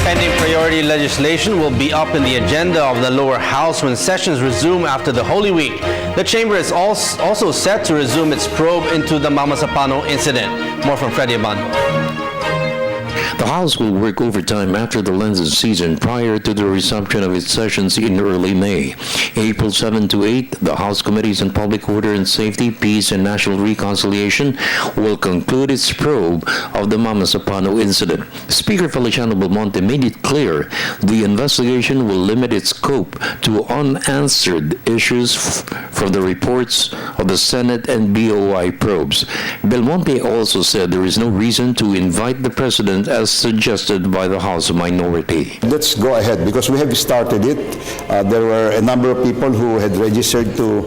Pending priority legislation will be up in the agenda of the lower house when sessions resume after the Holy Week. The chamber is also set to resume its probe into the Mamasapano incident. More from Freddie Abando. The House will work overtime after the Lenten season prior to the resumption of its sessions in early May. April 7 to 8, the House Committees on Public Order and Safety, Peace and National Reconciliation will conclude its probe of the Mamasapano incident. Speaker Feliciano Belmonte made it clear the investigation will limit its scope to unanswered issues from the reports of the Senate and BOI probes. Belmonte also said there is no reason to invite the President as suggested by the House minority. Let's go ahead because we have started it. There were a number of people who had registered to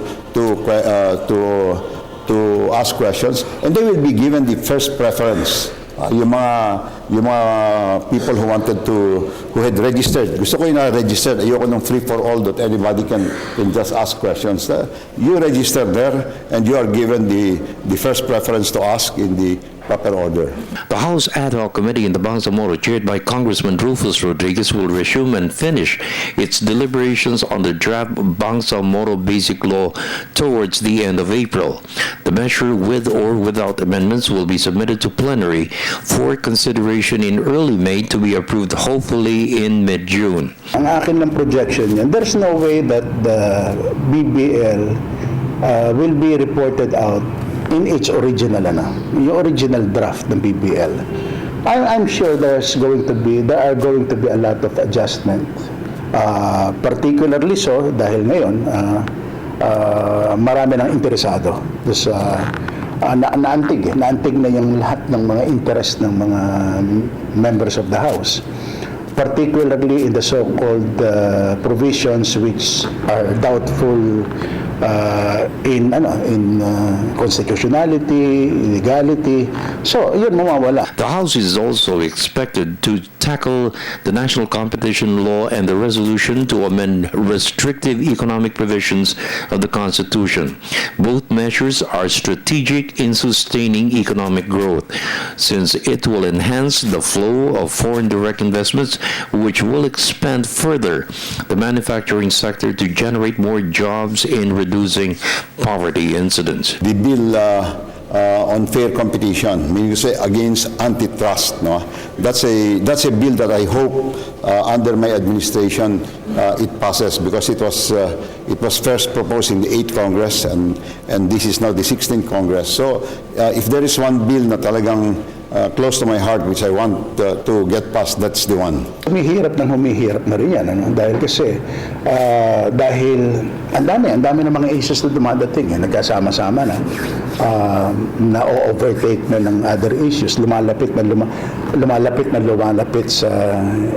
ask questions, and they will be given the first preference. Yung mga people who had registered. Gusto ko yung na-registered. Ayoko ng free for all that anybody can just ask questions. You register there and you are given the first preference to ask in the proper order. The House Ad Hoc Committee in the Bangsamoro, chaired by Congressman Rufus Rodriguez, will resume and finish its deliberations on the draft Bangsamoro Basic Law towards the end of April. The measure, with or without amendments, will be submitted to plenary for consideration in early May to be approved hopefully in mid-June. Ang akin ng projection yan, there's no way that the BBL will be reported out in its original yung original draft ng BBL. I'm sure there are going to be a lot of adjustment, particularly so dahil ngayon marami nang interesado sa naantig na yung lahat ng mga interest ng mga members of the House, particularly in the so-called provisions which are doubtful in constitutionality, legality. So, yun mawawala. The House is also expected to tackle the national competition law and the resolution to amend restrictive economic provisions of the Constitution. Both measures are strategic in sustaining economic growth, since it will enhance the flow of foreign direct investments, which will expand further the manufacturing sector to generate more jobs in reducing poverty incidents. The bill on fair competition, meaning to say against antitrust, no? That's a bill that I hope under my administration it passes, because it was first proposed in the 8th Congress and this is now the 16th Congress. So if there is one bill na talagang close to my heart which I want to get passed, that's the one. Humihirap na rin yan, dahil kasi dahil ang dami ng mga issues na dumadating, nagkasama-sama na overtake na ng other issues, lumalapit sa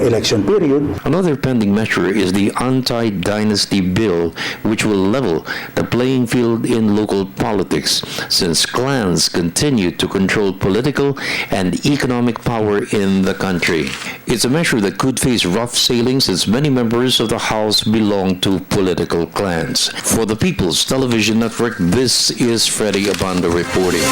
election period. Another pending measure is the anti-dynasty bill, which will level the playing field in local politics, since clans continue to control political and economic power in the country. It's a measure that could face rough sailing, since many members of the House belong to political clans. For the People's Television Network, this is Freddie Abando reporting.